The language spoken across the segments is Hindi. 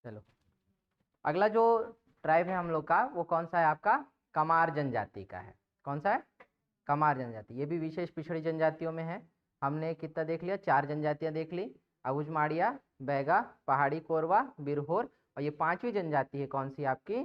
चलो अगला जो ट्राइब है हम लोग का वो कौन सा है आपका, कमार जनजाति का है। कौन सा है, कमार जनजाति। ये भी विशेष पिछड़ी जनजातियों में है। हमने कितना देख लिया, 4 जनजातियां देख ली, अबुझमाड़िया, बैगा, पहाड़ी कोरवा, बिरहोर, और ये 5वीं जनजाति है कौन सी आपकी,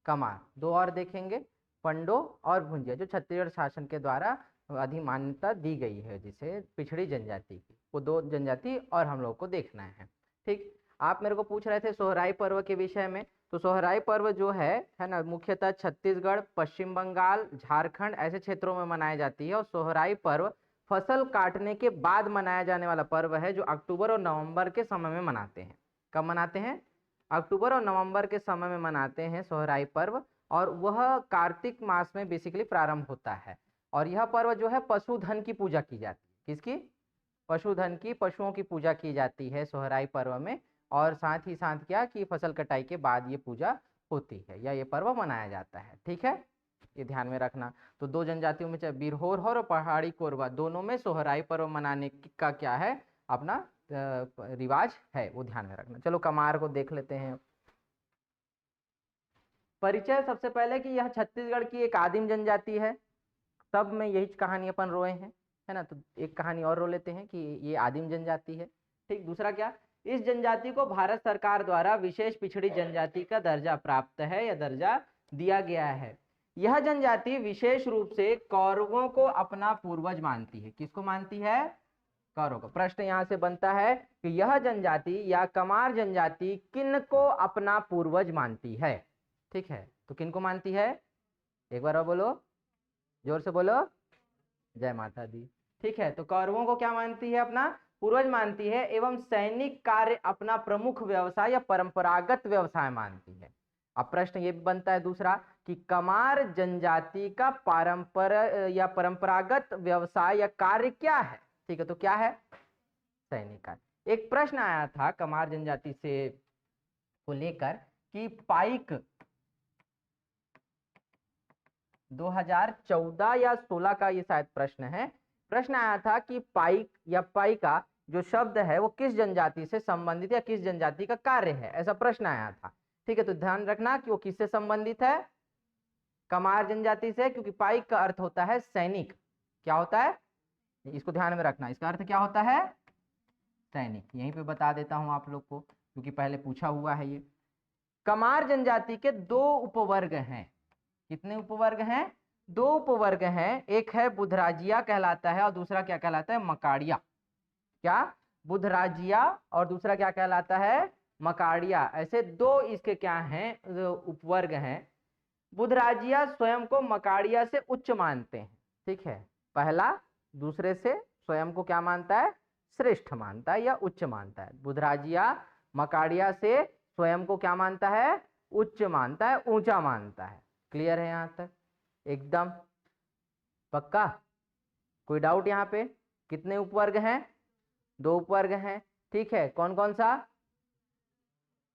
कमार। 2 और देखेंगे, पंडो और भुंजिया, जो छत्तीसगढ़ शासन के द्वारा अधिमान्यता दी गई है जिसे पिछड़ी जनजाति की, वो 2 जनजाति और हम लोग को देखना है। ठीक, आप मेरे को पूछ रहे थे सोहराई पर्व के विषय में, तो सोहराई पर्व जो है ना, मुख्यतः छत्तीसगढ़, पश्चिम बंगाल, झारखंड ऐसे क्षेत्रों में मनाई जाती है। और सोहराई पर्व फसल काटने के बाद मनाया जाने वाला पर्व है, जो अक्टूबर और नवंबर के समय में मनाते हैं। कब मनाते हैं, अक्टूबर और नवंबर के समय में मनाते हैं सोहराई पर्व, और वह कार्तिक मास में बेसिकली प्रारंभ होता है। और यह पर्व जो है पशुधन की पूजा की जाती है। किसकी, पशुधन की, पशुओं की पूजा की जाती है सोहराई पर्व में। और साथ ही साथ क्या कि फसल कटाई के बाद ये पूजा होती है या ये पर्व मनाया जाता है। ठीक है, ये ध्यान में रखना। तो 2 जनजातियों में, चाहे बिरहोर और पहाड़ी कोरवा, दोनों में सोहराई पर्व मनाने का क्या है, अपना रिवाज है, वो ध्यान में रखना। चलो कमार को देख लेते हैं। परिचय सबसे पहले कि यह छत्तीसगढ़ की एक आदिम जनजाति है। सब में यही कहानी अपन रोए हैं, है ना। तो एक कहानी और रो लेते हैं कि ये आदिम जनजाति है। ठीक, दूसरा क्या, इस जनजाति को भारत सरकार द्वारा विशेष पिछड़ी जनजाति का दर्जा प्राप्त है या दर्जा दिया गया है। यह जनजाति विशेष रूप से कौरवों को अपना पूर्वज मानती है। किसको मानती है, कौरवों को। प्रश्न यहाँ से बनता है कि यह जनजाति या कमार जनजाति किन को अपना पूर्वज मानती है। ठीक है, तो किन को मानती है, एक बार और बोलो, जोर से बोलो, जय माता दी। ठीक है, तो कौरवों को क्या मानती है, अपना पूर्वज मानती है, एवं सैनिक कार्य अपना प्रमुख व्यवसाय या परंपरागत व्यवसाय मानती है। अब प्रश्न ये बनता है दूसरा कि कमार जनजाति का परंपरागत व्यवसाय या कार्य क्या है। ठीक है, तो क्या है, सैनिक कार्य। एक प्रश्न आया था कमार जनजाति से को लेकर कि पाइक 2014 या 16 का ये शायद प्रश्न है। प्रश्न आया था कि पाइक या पाइका जो शब्द है वो किस जनजाति से संबंधित या किस जनजाति का कार्य है, ऐसा प्रश्न आया था। ठीक है, तो ध्यान रखना कि वो किससे संबंधित है, कमार जनजाति से, क्योंकि पाइक का अर्थ होता है सैनिक। क्या होता है, इसको ध्यान में रखना, इसका अर्थ क्या होता है, सैनिक। यहीं पे बता देता हूं आप लोग को, क्योंकि पहले पूछा हुआ है ये। कमार जनजाति के 2 उपवर्ग हैं। कितने उपवर्ग हैं, 2 उपवर्ग हैं। एक है बुधराजिया कहलाता है और दूसरा क्या कहलाता है, मकाड़िया। क्या, बुधराजिया और दूसरा क्या कहलाता है, मकाड़िया। ऐसे 2 इसके क्या हैं, उपवर्ग हैं। बुधराजिया स्वयं को मकाड़िया से उच्च मानते हैं। ठीक है, पहला दूसरे से स्वयं को क्या मानता है, श्रेष्ठ मानता है या उच्च मानता है। बुधराजिया मकाड़िया से स्वयं को क्या मानता है, उच्च मानता है, ऊंचा मानता है। क्लियर है यहां तक, एकदम पक्का, कोई डाउट यहाँ पे। कितने उपवर्ग हैं, 2 उपवर्ग हैं। ठीक है, कौन कौन सा,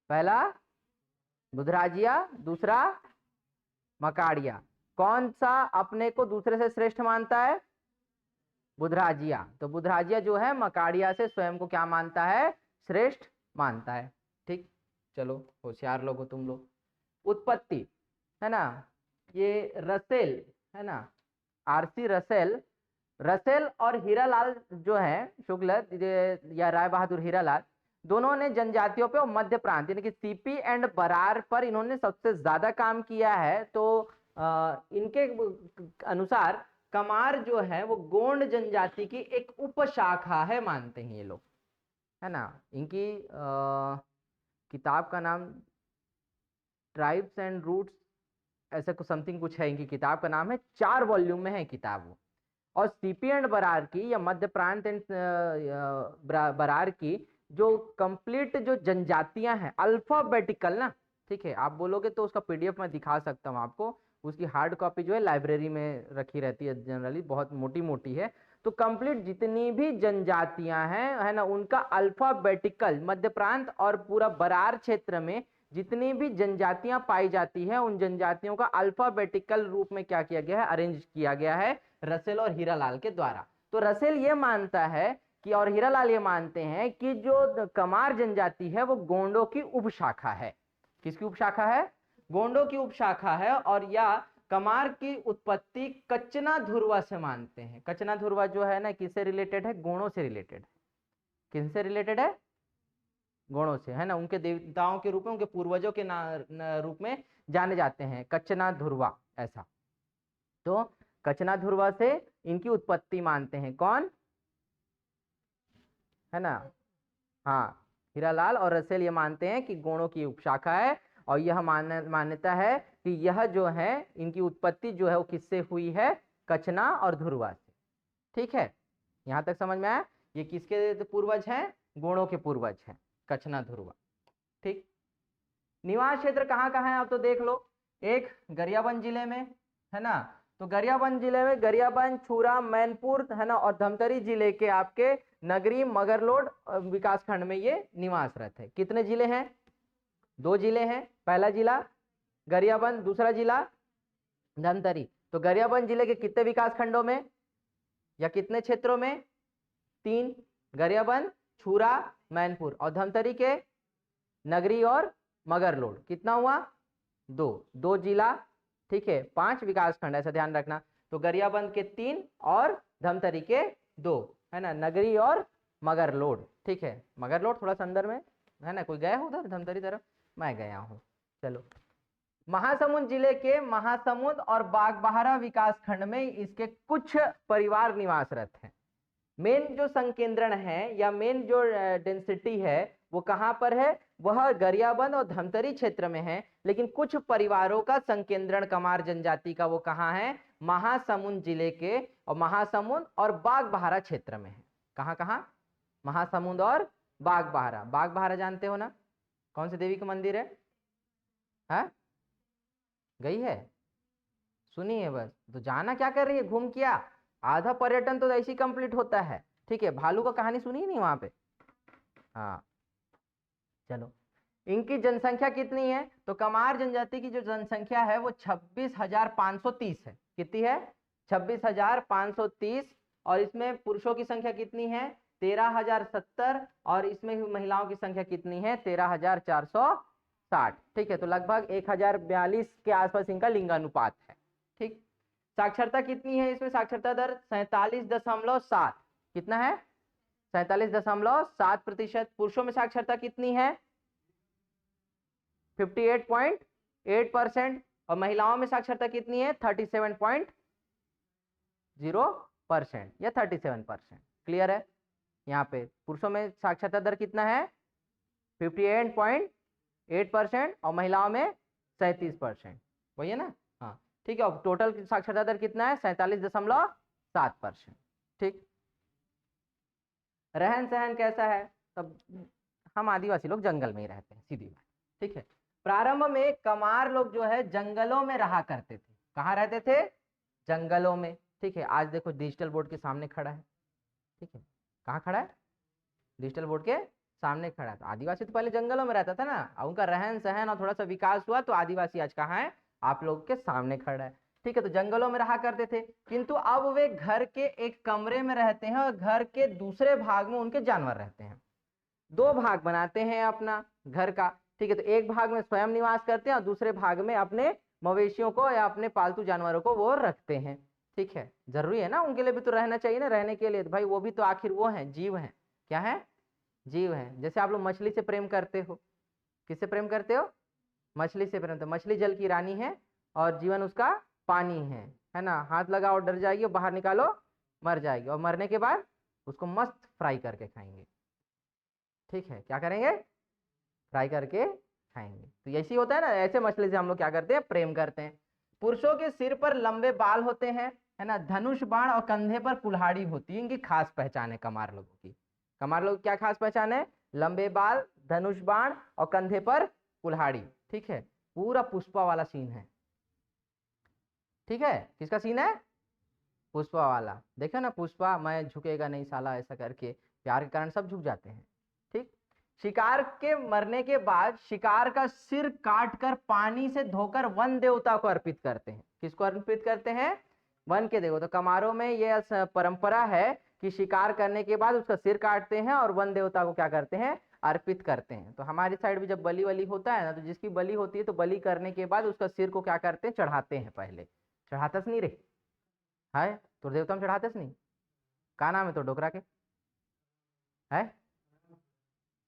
पहला बुधराजिया, दूसरा मकाड़िया। कौन सा अपने को दूसरे से श्रेष्ठ मानता है, बुधराजिया। तो बुधराजिया जो है मकाड़िया से स्वयं को क्या मानता है, श्रेष्ठ मानता है। ठीक, चलो होशियार लोग हो तुम लोग। उत्पत्ति है ना, ये रसेल है ना, आरसी रसेल, रसेल और हीरालाल जो है शुक्ल या राय बहादुर हीरालाल, दोनों ने जनजातियों पे और मध्य प्रांत यानी कि सीपी एंड बरार पर इन्होंने सबसे ज्यादा काम किया है। तो इनके अनुसार कमार जो है वो गोंड जनजाति की एक उपशाखा है, मानते हैं ये लोग, है ना। इनकी किताब का नाम ट्राइब्स एंड रूट्स ऐसा कुछ समथिंग कुछ है, इनकी किताब का नाम है, 4 वॉल्यूम में है किताब वो। और सीपी एंड बरार की या मध्य प्रांत एंड बरार की जो कंप्लीट जो जनजातियां हैं अल्फाबेटिकल ना, ठीक है, आप बोलोगे तो उसका पीडीएफ मैं दिखा सकता हूँ आपको। उसकी हार्ड कॉपी जो है लाइब्रेरी में रखी रहती है जनरली, बहुत मोटी मोटी है। तो कंप्लीट जितनी भी जनजातियां हैं, है ना, उनका अल्फाबेटिकल मध्य प्रांत और पूरा बरार क्षेत्र में जितनी भी जनजातियां पाई जाती हैं, उन जनजातियों का अल्फाबेटिकल रूप में क्या किया गया है, अरेंज किया गया है रसेल और हीरालाल के द्वारा। तो रसेल ये मानता है कि और हीरालाल ये मानते हैं कि जो कमार जनजाति है वो गोंडों की उपशाखा है। किसकी उपशाखा है? गोंडों की उपशाखा है। और या कमार की उत्पत्ति कचना ध्रुवा से मानते हैं। कचना ध्रुवा जो है ना किससे रिलेटेड है? गोंडों से रिलेटेड है। किससे रिलेटेड है? गोंडों से, है ना। उनके देवताओं के रूप में, उनके पूर्वजों के रूप में जाने जाते हैं, कचना ध्रुवा ऐसा। तो कचना ध्रुवा से इनकी उत्पत्ति मानते हैं कौन? है ना, हाँ, हीरालाल और रसेल ये मानते हैं कि गोंडों की उपशाखा है। और यह मान्यता है कि यह जो है इनकी उत्पत्ति जो है वो किससे हुई है? कचना और ध्रुवा से। ठीक है, यहां तक समझ में आया? ये किसके पूर्वज हैं? गोंडों के पूर्वज हैं, कचना ध्रुवा। ठीक, निवास क्षेत्र कहाँ कहाँ है आप तो देख लो। एक गरियाबंद जिले में, है ना। तो गरियाबंद जिले में गरियाबंद, छुरा, मैनपुर, है ना, और धमतरी जिले के आपके नगरी मगरलोड विकास खंड में ये निवासरत है। कितने जिले हैं? 2 जिले हैं। पहला जिला गरियाबंद, दूसरा जिला धमतरी। तो गरियाबंद जिले के कितने विकास खंडों में या कितने क्षेत्रों में? 3। गरियाबंद, छुरा, मैनपुर। और धमतरी के नगरी और मगरलोड कितना हुआ? 2 जिला। ठीक है, 5 विकास खंड, ऐसा ध्यान रखना। तो गरियाबंद के 3 और धमतरी के 2, है ना, नगरी और मगरलोड। ठीक है, मगरलोड थोड़ा सा अंदर में है ना। कोई गया हो उधर धमतरी तरफ? मैं गया हूँ। चलो, महासमुंद जिले के महासमुंद और बागबाहरा विकास खंड में इसके कुछ परिवार निवासरत हैं। मेन जो संकेंद्रण है या मेन जो डेंसिटी है वो कहां पर है? वह गरियाबंद और धमतरी क्षेत्र में है। लेकिन कुछ परिवारों का संकेंद्रण कमार जनजाति का वो कहां है? महासमुंद जिले के और महासमुंद और बागबाहरा क्षेत्र में है। कहां कहां? महासमुंद और बागबाहरा। बागबाहरा जानते हो ना, कौन सी देवी का मंदिर है? हाँ, गई है? सुनी है बस, तो जाना क्या कर रही है? घूम किया। आधा पर्यटन तो ऐसे ही कंप्लीट होता है। ठीक है, भालू का कहानी सुनी नहीं वहां पे? हाँ, चलो, इनकी जनसंख्या कितनी है? तो कमार जनजाति की जो जनसंख्या है वो 26,530 है। कितनी है? 26,530। और इसमें पुरुषों की संख्या कितनी है? 13,070। और इसमें महिलाओं की संख्या कितनी है? 13,460। ठीक है, तो लगभग 1,042 के आसपास इनका लिंगानुपात है। ठीक, साक्षरता कितनी है इसमें? साक्षरता दर 47.7। कितना है? 47.7%। पुरुषों में साक्षरता कितनी है? 58.8%। और महिलाओं में साक्षरता कितनी है? 37.0% या 37%। क्लियर है? यहाँ पे पुरुषों में साक्षरता दर कितना है? 58.8% और महिलाओं में 37%। वही है ना? हाँ, ठीक है। और टोटल साक्षरता दर कितना है? 47.7%। ठीक, रहन सहन कैसा है? तब हम आदिवासी लोग जंगल में ही रहते हैं, सीधी बात। ठीक है, प्रारंभ में कमार लोग जो है जंगलों में रहा करते थे। कहाँ रहते थे? जंगलों में। ठीक है, आज देखो डिजिटल बोर्ड के सामने खड़ा है। ठीक है, कहाँ खड़ा है? डिजिटल बोर्ड के सामने खड़ा है। तो आदिवासी तो पहले जंगलों में रहता था ना, और उनका रहन सहन और थोड़ा सा विकास हुआ तो आदिवासी आज कहाँ है? आप लोग के सामने खड़ा है। ठीक है, तो जंगलों में रहा करते थे, किंतु अब वे घर के एक कमरे में रहते हैं और घर के दूसरे भाग में उनके जानवर रहते हैं। 2 भाग बनाते हैं अपना घर का। ठीक है, तो एक भाग में स्वयं निवास करते हैं और दूसरे भाग में अपने मवेशियों को या अपने पालतू जानवरों को वो रखते हैं। ठीक है, जरूरी है ना, उनके लिए भी तो रहना चाहिए ना, रहने के लिए। तो भाई वो भी तो आखिर वो हैं, जीव हैं। क्या है? जीव हैं। जैसे आप लोग मछली से प्रेम करते हो, किससे प्रेम करते हो? मछली से प्रेम। तो मछली जल की रानी है और जीवन उसका पानी है ना। हाथ लगाओ डर जाएगी और बाहर निकालो मर जाएगी, और मरने के बाद उसको मस्त फ्राई करके खाएंगे। ठीक है, क्या करेंगे? फ्राई करके खाएंगे। तो ऐसे ही होता है ना, ऐसे मछली से हम लोग क्या करते हैं? प्रेम करते हैं। पुरुषों के सिर पर लंबे बाल होते हैं, है ना, धनुष बाण और कंधे पर कुल्हाड़ी होती है। इनकी खास पहचान है कमार लोगों की। कमार लोग क्या खास पहचान है? लंबे बाल, धनुष बाण और कंधे पर कुल्हाड़ी। ठीक है, पूरा पुष्पा वाला सीन है। ठीक है, किसका सीन है? पुष्पा वाला। देखो ना, पुष्पा मैं झुकेगा नहीं साला, ऐसा करके प्यार के कारण सब झुक जाते हैं। ठीक, शिकार के मरने के बाद शिकार का सिर काट कर पानी से धोकर वन देवता को अर्पित करते हैं। किसको अर्पित करते हैं? वन के देवता। तो कमारों में यह परंपरा है कि शिकार करने के बाद उसका सिर काटते हैं और वन देवता को क्या करते हैं, अर्पित करते हैं। तो हमारी साइड भी जब बलि वली होता है ना, तो जिसकी बलि होती है तो बलि करने के बाद उसका सिर को क्या करते हैं, चढ़ाते हैं। पहले चढ़ाते नहीं रे है तो देवता में चढ़ाते नहीं। का नाम है तो डोकरा के है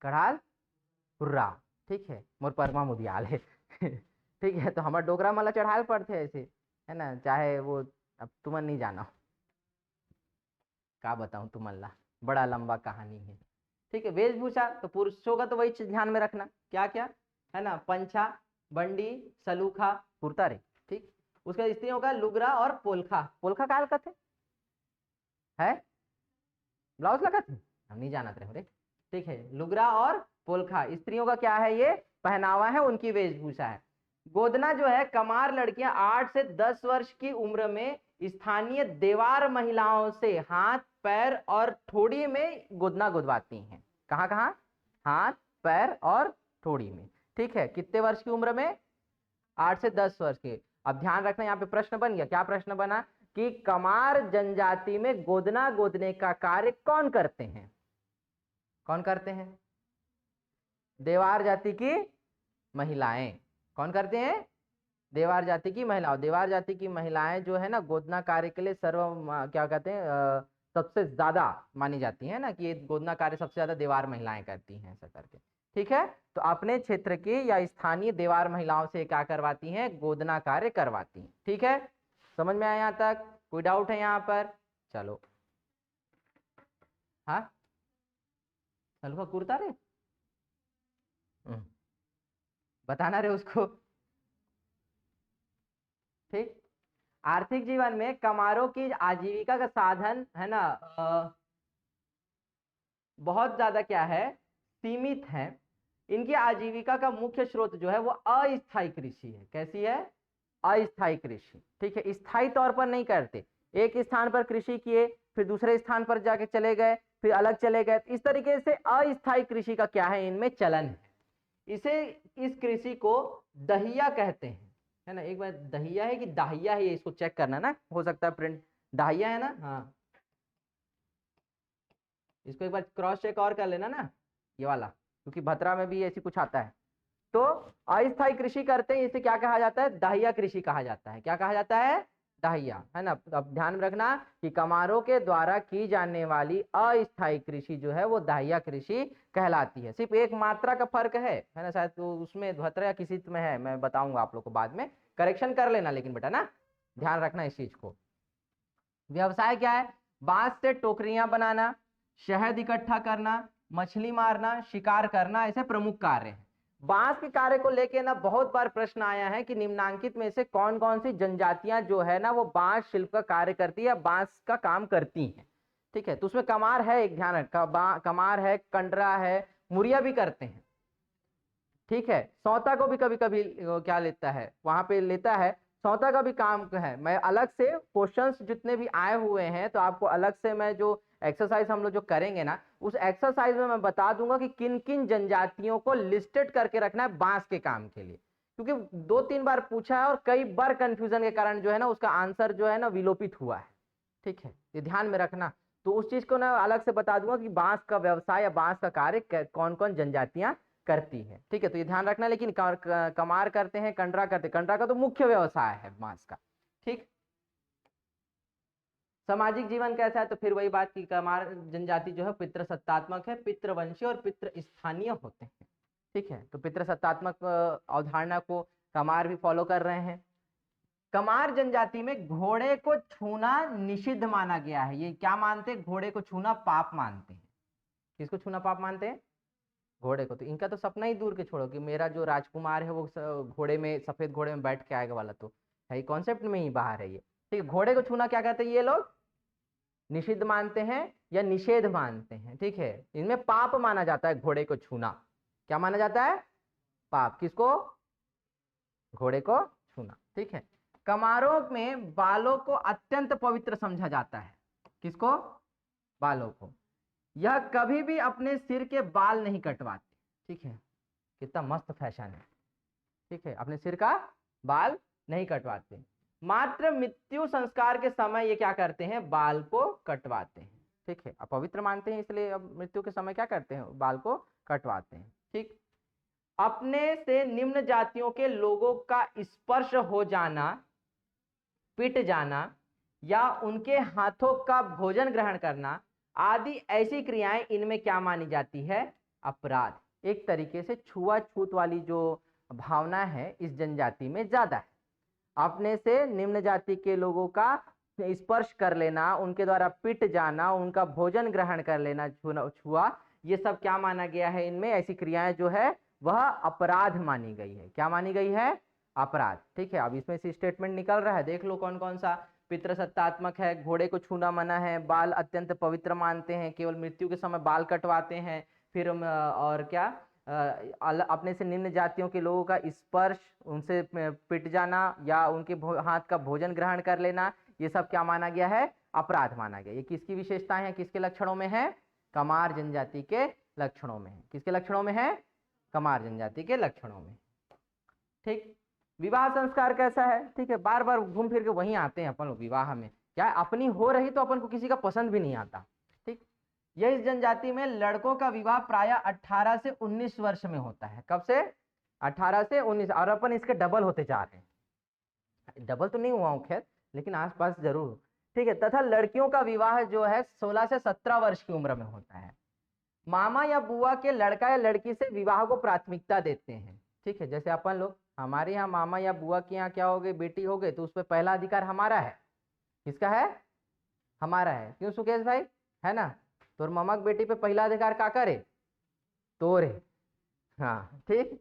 कढ़ाल हुर्रा, ठीक है, मोर परमा मुदियाल है ठीक है, तो हमारा डोकरा माला चढ़ाल पड़ते ऐसे है ना, चाहे वो अब तुमन नहीं जाना, क्या बताऊं तुमल्ला, बड़ा लंबा कहानी है। ठीक है, वेशभूषा तो पुरुषों का तो वही चीज ध्यान में रखना, क्या क्या है ना, पंछा, बंडी, सलूखा, कुर्ता रे, ठीक। उसका स्त्रियों का लुगरा और पोलखा। पोलखा का हलकत है ब्लाउज लगा थे, हम नहीं जानते रहे, ठीक है। लुगरा और पोलखा स्त्रियों का क्या है, ये पहनावा है, उनकी वेशभूषा है। गोदना जो है, कमार लड़कियां 8 से 10 वर्ष की उम्र में स्थानीय देवार महिलाओं से हाथ, पैर और ठोड़ी में गोदना गुदवाती हैं। कहाँ कहाँ, हाथ, पैर और ठोड़ी में, ठीक है। कितने वर्ष की उम्र में, 8 से 10 वर्ष के। अब ध्यान रखना, यहाँ पे प्रश्न बन गया, क्या प्रश्न बना कि कमार जनजाति में गोदना गोदने का कार्य कौन करते हैं, कौन करते हैं, देवार जाति की महिलाएं। कौन करते हैं, देवार जाति की महिलाओं। देवार जाति की महिलाएं जो है ना, गोदना कार्य के लिए क्या कहते हैं, सबसे ज्यादा मानी जाती है ना, कि ये गोदना कार्य सबसे ज्यादा देवार महिलाएं करती हैं, ऐसा करके, ठीक है। तो अपने क्षेत्र की या स्थानीय देवार महिलाओं से क्या करवाती हैं, गोदना कार्य करवाती हैं, ठीक है। समझ में आया यहाँ तक, कोई डाउट है यहाँ पर, चलो। हाँ सलवा कुर्ता रे, बताना रे उसको, ठीक। आर्थिक जीवन में कमारों की आजीविका का साधन है ना, बहुत ज्यादा क्या है, सीमित है। इनकी आजीविका का मुख्य स्रोत जो है वो अस्थायी कृषि है। कैसी है, अस्थायी कृषि, ठीक है। स्थायी तौर पर नहीं करते, एक स्थान पर कृषि किए, फिर दूसरे स्थान पर जाके चले गए, फिर अलग चले गए, इस तरीके से अस्थायी कृषि का क्या है, इनमें चलन है। इसे, इस कृषि को दहिया कहते हैं, है ना। एक बार दहिया है कि दाहिया है, ये इसको चेक करना ना, हो सकता है प्रिंट दाहिया है ना, हाँ इसको एक बार क्रॉस चेक और कर लेना ना, ये वाला, क्योंकि भद्रा में भी ऐसी कुछ आता है। तो अस्थायी कृषि करते हैं, इसे क्या कहा जाता है, दाहिया कृषि कहा जाता है। क्या कहा जाता है, दाहिया, है ना। अब ध्यान में रखना कि कमारों के द्वारा की जाने वाली अस्थायी कृषि जो है वो दाहिया कृषि कहलाती है। सिर्फ एक मात्रा का फर्क है ना, शायद तो उसमें भद्रा या किसी में है, मैं बताऊंगा आप लोग को बाद में, करेक्शन कर लेना लेकिन बेटा ना, ध्यान रखना इस चीज को। व्यवसाय क्या है, बांस से टोकरियां बनाना, शहद इकट्ठा करना, मछली मारना, शिकार करना, ऐसे प्रमुख कार्य हैं। बांस के कार्य को लेके ना बहुत बार प्रश्न आया है कि निम्नांकित में से कौन कौन सी जनजातियां जो है ना वो बांस शिल्प का कार्य करती है, बांस का काम करती हैं, ठीक है। तो उसमें कमार है, एक ध्यान रखा, कमार है, कंडरा है, मुरिया भी करते हैं, ठीक है। सौता को भी कभी कभी क्या लेता है, वहां पे लेता है, सौता का भी काम है। मैं अलग से क्वेश्चंस जितने भी आए हुए हैं तो आपको अलग से मैं जो एक्सरसाइज हम लोग जो करेंगे ना, उस एक्सरसाइज में मैं बता दूंगा कि किन किन जनजातियों को लिस्टेड करके रखना है बांस के काम के लिए, क्योंकि 2-3 बार पूछा है और कई बार कंफ्यूजन के कारण जो है ना उसका आंसर जो है ना विलोपित हुआ है, ठीक है, ये ध्यान में रखना। तो उस चीज को ना अलग से बता दूंगा कि बांस का व्यवसाय या बांस का कार्य कौन कौन जनजातियां करती है, ठीक है। तो ये ध्यान रखना, लेकिन कमार करते हैं, कंडरा करते हैं, कंडरा का तो मुख्य व्यवसाय है बांस का, ठीक। सामाजिक जीवन कैसा है, तो फिर वही बात की कमार जनजाति जो है पितृसत्तात्मक है, पितृवंशी और पितृस्थानीय होते हैं, ठीक है। तो पितृसत्तात्मक अवधारणा को कमार भी फॉलो कर रहे हैं। कमार जनजाति में घोड़े को छूना निषिद्ध माना गया है। ये क्या मानते हैं, घोड़े को छूना पाप मानते हैं। किसको छूना पाप मानते हैं, घोड़े को। तो इनका तो सपना ही दूर के छोड़ो कि मेरा जो राजकुमार है वो घोड़े में, सफेद घोड़े में बैठ के आएगा वाला, तो है कॉन्सेप्ट में ही बाहर है ये, ठीक है। घोड़े को छूना क्या कहते हैं ये लोग, निषिद्ध मानते हैं या निषेध मानते हैं, ठीक है। इनमें पाप माना जाता है घोड़े को छूना, क्या माना जाता है, पाप। किसको, घोड़े को छूना, ठीक है। कमारों में बालों को अत्यंत पवित्र समझा जाता है। किसको, बालों को। यह कभी भी अपने सिर के बाल नहीं कटवाते, ठीक है। कितना मस्त फैशन है, ठीक है, अपने सिर का बाल नहीं कटवाते। मात्र मृत्यु संस्कार के समय ये क्या करते हैं, बाल को कटवाते हैं, ठीक है, अपवित्र मानते हैं, इसलिए अब मृत्यु के समय क्या करते हैं, बाल को कटवाते हैं। ठीक, अपने से निम्न जातियों के लोगों का स्पर्श हो जाना, पिट जाना या उनके हाथों का भोजन ग्रहण करना आदि ऐसी क्रियाएं इनमें क्या मानी जाती है, अपराध। एक तरीके से छुआछूत वाली जो भावना है इस जनजाति में ज्यादा है। अपने से निम्न जाति के लोगों का स्पर्श कर लेना, उनके द्वारा पिट जाना, उनका भोजन ग्रहण कर लेना, छुआ, ये सब क्या माना गया है, इनमें ऐसी क्रियाएं जो है वह अपराध मानी गई है। क्या मानी गई है, अपराध। ठीक है, अब इसमें से स्टेटमेंट निकल रहा है, देख लो कौन कौन सा। पितृसत्तात्मक है, घोड़े को छूना मना है, बाल अत्यंत पवित्र मानते हैं, केवल मृत्यु के समय बाल कटवाते हैं, फिर और क्या, अपने से निम्न जातियों के लोगों का स्पर्श, उनसे पिट जाना या उनके हाथ का भोजन ग्रहण कर लेना, ये सब क्या माना गया है, अपराध माना गया। ये किसकी विशेषताएं हैं, किसके लक्षणों में है, कमार जनजाति के लक्षणों में है। किसके लक्षणों में है, कमार जनजाति के लक्षणों में। ठीक, विवाह संस्कार कैसा है, ठीक है, बार बार घूम फिर के वहीं आते हैं अपन लोग विवाह में। क्या अपनी हो रही तो अपन को किसी का पसंद भी नहीं आता। ठीक, यह इस जनजाति में लड़कों का विवाह प्रायः 18 से 19 वर्ष में होता है। कब से, 18 से 19, और अपन इसके डबल होते जा रहे हैं। डबल तो नहीं हुआ हूं खैर, लेकिन आसपास जरूर। ठीक है, तथा लड़कियों का विवाह जो है 16 से 17 वर्ष की उम्र में होता है। मामा या बुआ के लड़का या लड़की से विवाह को प्राथमिकता देते हैं। ठीक है, जैसे अपन लोग, हमारे यहाँ मामा या बुआ के यहाँ क्या हो गए, बेटी हो गई, तो उस पर पहला अधिकार हमारा है। किसका है, हमारा है। क्यों सुकेश भाई, है ना, तो मामा की बेटी पे पहला अधिकार का करे, तोरे। हाँ ठीक,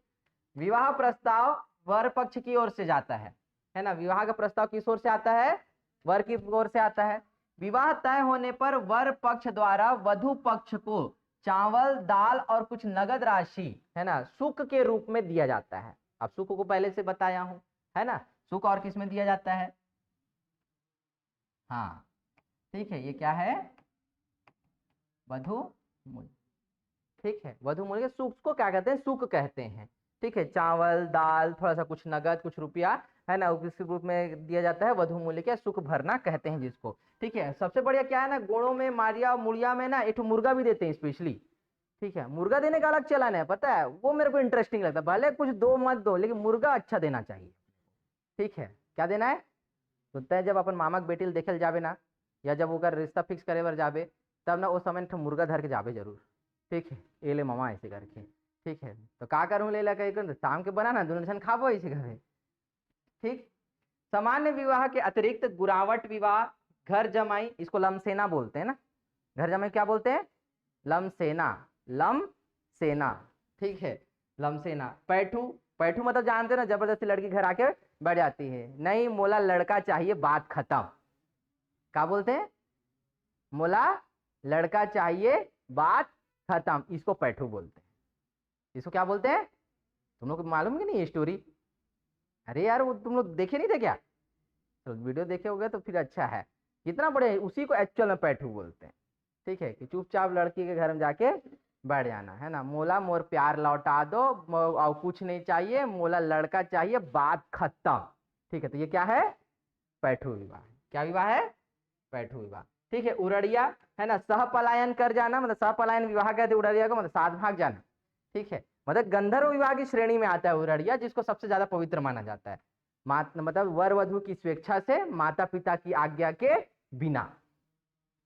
विवाह प्रस्ताव वर पक्ष की ओर से जाता है ना, विवाह का प्रस्ताव किस ओर से आता है, वर की ओर से आता है। विवाह तय होने पर वर पक्ष द्वारा वधु पक्ष को चावल, दाल और कुछ नगद राशि, है ना, सुख के रूप में दिया जाता है। अब सुख को पहले से बताया हूं, है ना, सुख और किस में दिया जाता है, हाँ ठीक है, ये क्या है, वधु मूल्य। ठीक है, वधु मूल्य, सुख को क्या कहते हैं, सुख कहते हैं। ठीक है, चावल, दाल, थोड़ा सा कुछ नगद, कुछ रुपया, है ना, उस रूप में दिया जाता है। वधु मूल्य क्या, सुख भरना कहते हैं जिसको। ठीक है, सबसे बढ़िया क्या है ना, गोड़ों में, मारिया मुड़िया में ना एक मुर्गा भी देते हैं स्पेशली। ठीक है, मुर्गा देने का अलग चलन है, पता है, वो मेरे को इंटरेस्टिंग लगता है। भले कुछ दो मत दो, लेकिन मुर्गा अच्छा देना चाहिए। ठीक है, क्या देना है, तो तय जब अपन मामा के बेटी देखे जाबे ना, या जब ओकर रिश्ता फिक्स करे बर जाबे, तब ना उस समय मुर्गा धर के जाबे जरूर। ठीक है, ये ले मामा ऐसे करके। ठीक है, तो का करूँ, ले ला कहीं शाम के बना ना, दोनों जन खाबो ऐसे घरे। ठीक, सामान्य विवाह के अतिरिक्त गुरावट विवाह, घर जमाई, इसको लमसेना बोलते हैं ना, घर जमाई क्या बोलते हैं, लमसेना, लमसेना। ठीक है, लमसेना। पैठू, पैठू मतलब जानते ना, जबरदस्ती लड़की घर आके बैठ जाती है, नहीं मोला लड़का चाहिए, बात खत्म। क्या बोलते हैं, मोला लड़का चाहिए, बात खत्म, इसको पैठू बोलते हैं। इसको क्या बोलते हैं, तुम लोग को मालूम कि नहीं ये स्टोरी, अरे यार वो तुम लोग देखे नहीं थे क्या, तो वीडियो देखे होगे तो फिर अच्छा है, कितना बड़े, उसी को एक्चुअल में पैठू बोलते हैं। ठीक है, कि चुपचाप लड़की के घर में जाके बैठ जाना, है ना, मोला मोर प्यार लौटा दो, और कुछ नहीं चाहिए, मोला लड़का चाहिए, बात खत्म। ठीक है, तो ये क्या है, पैठू विवाह। क्या विवाह है, पैठू विवाह। ठीक है, उड़िया, है ना, सह पलायन कर जाना, मतलब सह पलायन विवाह कहते हैं उड़िया को, मतलब साथ भाग जाना। ठीक है, मतलब गंधर्व विवाह की श्रेणी में आता है उड़िया, जिसको सबसे ज्यादा पवित्र माना जाता है। मतलब वर वधु की स्वेच्छा से, माता पिता की आज्ञा के बिना।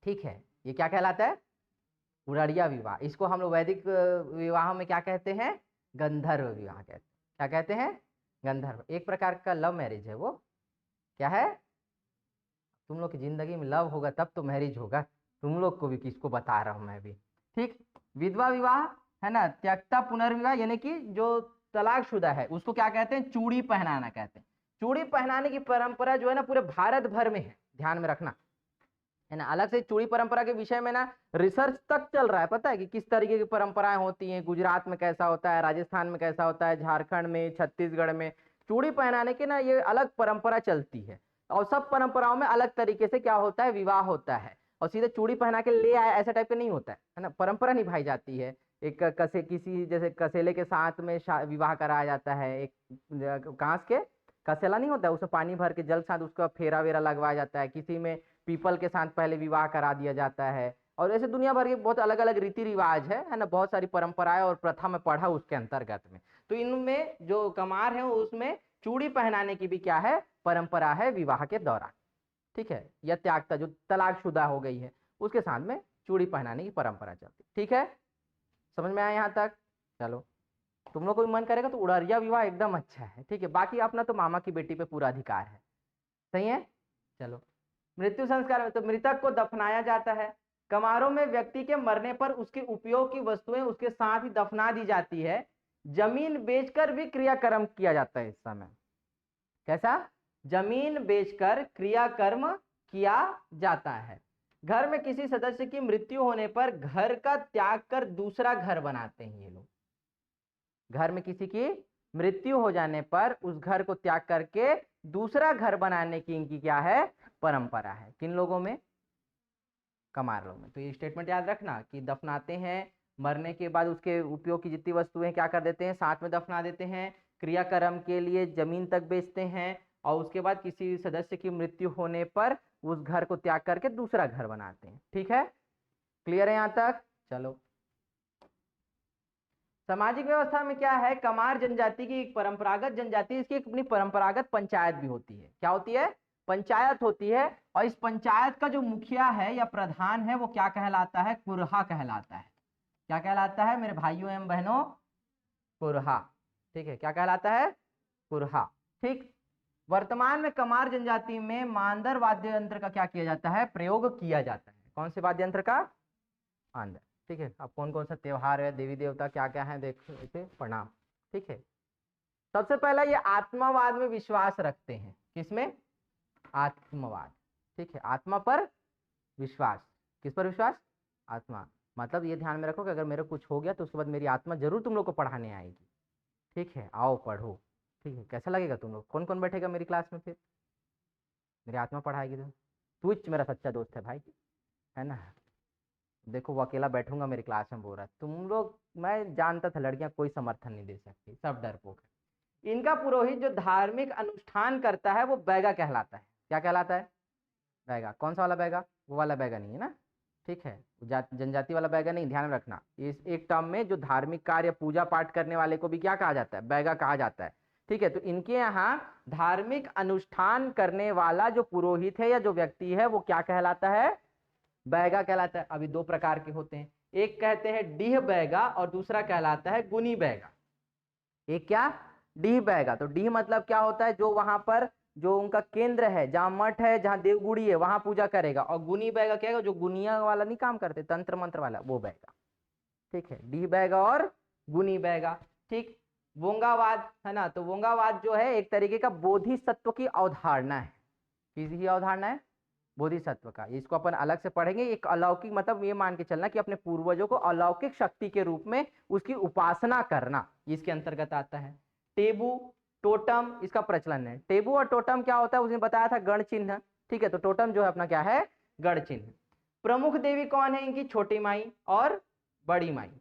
ठीक है, ये क्या कहलाता है, उड़िया विवाह। इसको हम लोग वैदिक विवाह में क्या कहते हैं, गंधर्व विवाह कहते हैं। क्या कहते हैं, गंधर्व। एक प्रकार का लव मैरिज है वो। क्या है, तुम लोग की जिंदगी में लव होगा तब तो मैरिज होगा, तुम लोग को भी किसको बता रहा हूं मैं भी। ठीक, विधवा विवाह, है ना, त्यक्ता पुनर्विवाह, यानी कि जो तलाकशुदा है उसको क्या कहते हैं, चूड़ी पहनाना कहते हैं। चूड़ी पहनाने की परंपरा जो है ना पूरे भारत भर में है, ध्यान में रखना, है ना। अलग से चूड़ी परंपरा के विषय में ना रिसर्च तक चल रहा है, पता है कि किस तरीके की परंपराएं होती हैं, गुजरात में कैसा होता है, राजस्थान में कैसा होता है, झारखंड में, छत्तीसगढ़ में चूड़ी पहनाने की ना ये अलग परंपरा चलती है। और सब परंपराओं में अलग तरीके से क्या होता है, विवाह होता है, और सीधे चूड़ी पहना के ले आया ऐसा टाइप का नहीं होता है ना, परंपरा निभाई जाती है। एक कसे किसी जैसे कसेले के साथ में विवाह कराया जाता है, एक कांस के कसेला नहीं होता है, उसे पानी भर के जल के साथ उसका फेरा वेरा लगवाया जाता है। किसी में पीपल के साथ पहले विवाह करा दिया जाता है, और ऐसे दुनिया भर के बहुत अलग अलग रीति रिवाज है ना, बहुत सारी परंपराएं और प्रथा में पढ़ा उसके अंतर्गत में। तो इनमें जो कमार है उसमें चूड़ी पहनाने की भी क्या है, परंपरा है विवाह के दौरान, ठीक है, या त्यागता जो तलाकशुदा हो गई है उसके साथ में चूड़ी पहनाने की परंपरा चलती, ठीक है, समझ में आया यहाँ तक। चलो तुम लोग को भी मन करेगा तो उड़रिया विवाह एकदम अच्छा है, ठीक है, बाकी अपना तो मामा की बेटी पे पूरा अधिकार है, सही है। चलो मृत्यु संस्कार में तो मृतक को दफनाया जाता है। कमारों में व्यक्ति के मरने पर उसके उपयोग की वस्तुएं उसके साथ ही दफना दी जाती है। जमीन बेचकर भी क्रियाकर्म किया जाता है इस समय। कैसा? जमीन बेचकर क्रियाकर्म किया जाता है। घर में किसी सदस्य की मृत्यु होने पर घर का त्याग कर दूसरा घर बनाते हैं ये लोग। घर में किसी की मृत्यु हो जाने पर उस घर को त्याग करके दूसरा घर बनाने की इनकी क्या है, परंपरा है। किन लोगों में? कमार लोग में। तो ये स्टेटमेंट याद रखना कि दफनाते हैं, मरने के बाद उसके उपयोग की जितनी वस्तुएं क्या कर देते हैं, साथ में दफना देते हैं, क्रियाकर्म के लिए जमीन तक बेचते हैं, और उसके बाद किसी सदस्य की मृत्यु होने पर उस घर को त्याग करके दूसरा घर बनाते हैं, ठीक है, क्लियर है यहाँ तक। चलो सामाजिक व्यवस्था में क्या है, कमार जनजाति की एक परंपरागत जनजाति, इसकी अपनी परंपरागत पंचायत भी होती है। क्या होती है? पंचायत होती है। और इस पंचायत का जो मुखिया है या प्रधान है वो क्या कहलाता है? कुरहा कहलाता है। क्या कहलाता है मेरे भाइयों एवं बहनों? कुरहा, ठीक है, क्या कहलाता है? कुरहा, ठीक। वर्तमान में कमार जनजाति में मांदर वाद्य यंत्र का क्या किया जाता है? प्रयोग किया जाता है। कौन से वाद्य यंत्र का? मांदर, ठीक है। अब कौन कौन सा त्योहार है, देवी देवता क्या क्या है, देखो इसे प्रणाम, ठीक है। सबसे पहला ये आत्मावाद में विश्वास रखते हैं। किसमें? आत्मवाद, ठीक है, आत्मा पर विश्वास। किस पर विश्वास? आत्मा। मतलब ये ध्यान में रखो कि अगर मेरे कुछ हो गया तो उसके बाद मेरी आत्मा जरूर तुम लोग को पढ़ाने आएगी, ठीक है, आओ पढ़ो, ठीक है। कैसा लगेगा तुम लोग? कौन कौन बैठेगा मेरी क्लास में? फिर मेरी आत्मा पढ़ाएगी तो तू मेरा सच्चा दोस्त है भाई, है ना। देखो वो अकेला बैठूंगा मेरी क्लास में, बोल रहा है तुम लोग, मैं जानता था लड़कियां कोई समर्थन नहीं दे सकती, सब डरपोक है। इनका पुरोहित जो धार्मिक अनुष्ठान करता है वो बैगा कहलाता है। क्या कहलाता है? बैगा। कौन सा वाला बैगा? वो वाला बैगा नहीं है ना, ठीक है, जनजाति वाला बैगा नहीं, ध्यान रखना। इस एक टर्म में जो धार्मिक कार्य पूजा पाठ करने वाले को भी क्या कहा जाता है? बैगा कहा जाता है, ठीक है। तो इनके यहाँ धार्मिक अनुष्ठान करने वाला जो पुरोहित है या जो व्यक्ति है वो क्या कहलाता है? बैगा कहलाता है। अभी दो प्रकार के होते हैं, एक कहते हैं डीह बैगा और दूसरा कहलाता है गुनी बैगा। एक क्या? डीह बैगा। तो डीह मतलब क्या होता है? जो वहां पर जो उनका केंद्र है, जहां मठ है, जहां देवगुड़ी है, वहां पूजा करेगा। और गुनी बैगा क्या है? जो गुनिया वाला नहीं काम करते, तंत्र मंत्र वाला, वो बैगा, ठीक है। डीह बैगा और गुनी बैगा, ठीक। वोंगावाद है ना, तो वोंगावाद जो है एक तरीके का बोधिसत्व की अवधारणा है। किसकी अवधारणा है? बोधिसत्व का। इसको अपन अलग से पढ़ेंगे। एक अलौकिक, मतलब ये मान के चलना कि अपने पूर्वजों को अलौकिक शक्ति के रूप में उसकी उपासना करना, इसके अंतर्गत आता है। टेबू, टोटम, इसका प्रचलन है। टेबू और टोटम क्या होता है उसने बताया था, गण चिन्ह, ठीक है। तो टोटम जो है अपना क्या है? गण चिन्ह। प्रमुख देवी कौन है इनकी? छोटी माई और बड़ी माई।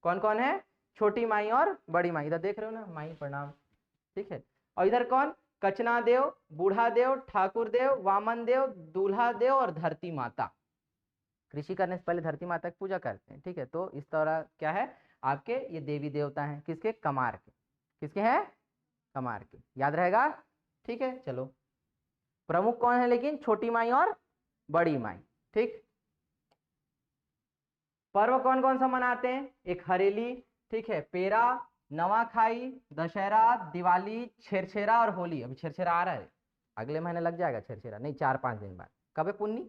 कौन कौन है? छोटी माई और बड़ी माई। इधर देख रहे हो ना, माई प्रणाम, ठीक है। और इधर कौन? कचना देव, बूढ़ा देव, ठाकुर देव, वामन देव, दूल्हा देव और धरती माता। कृषि करने से पहले धरती माता की पूजा करते हैं, ठीक है। तो इस तरह क्या है आपके ये देवी देवता हैं, किसके? कमार के। किसके हैं? कमार के, याद रहेगा, ठीक है। चलो प्रमुख कौन है लेकिन? छोटी माई और बड़ी माई, ठीक। पर्व कौन कौन सा मनाते हैं? एक हरेली, ठीक है, पेरा, नवाखाई, दशहरा, दिवाली, छेरछेरा और होली। अभी छेरछेरा आ रहा है, अगले महीने लग जाएगा छेरछेरा, नहीं 4-5 दिन बाद। कब है पुन्नी?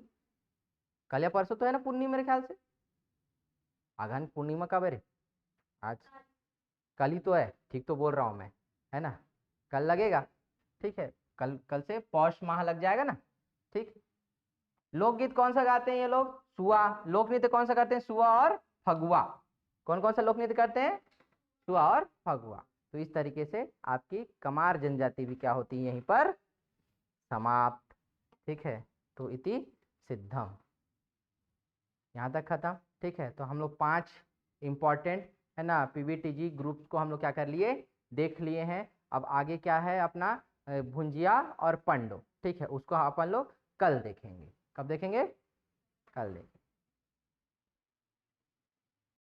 कल या परसों तो है ना पुन्नी मेरे ख्याल से। अगहन पूर्णिमा कब है रे? आज, कल ही तो है, ठीक तो बोल रहा हूँ मैं, है ना। कल लगेगा, ठीक है। कल कल से पौष माह लग जाएगा ना, ठीक। लोकगीत कौन सा गाते हैं ये लोग? सुआ। लोक नृत्य कौन सा करते हैं? सुआ और फगुआ। कौन कौन सा लोक नृत्य करते हैं? सुआ और फगुआ। तो इस तरीके से आपकी कमार जनजाति भी क्या होती है यहीं पर समाप्त, ठीक है। तो इति सिद्धम, यहाँ तक खत्म, ठीक है। तो हम लोग 5 इंपॉर्टेंट है ना पीवीटीजी ग्रुप्स को हम लोग क्या कर लिए? देख लिए हैं। अब आगे क्या है अपना भुंजिया और पंडो, ठीक है, उसको अपन लोग कल देखेंगे। कब देखेंगे? कल देखेंगे।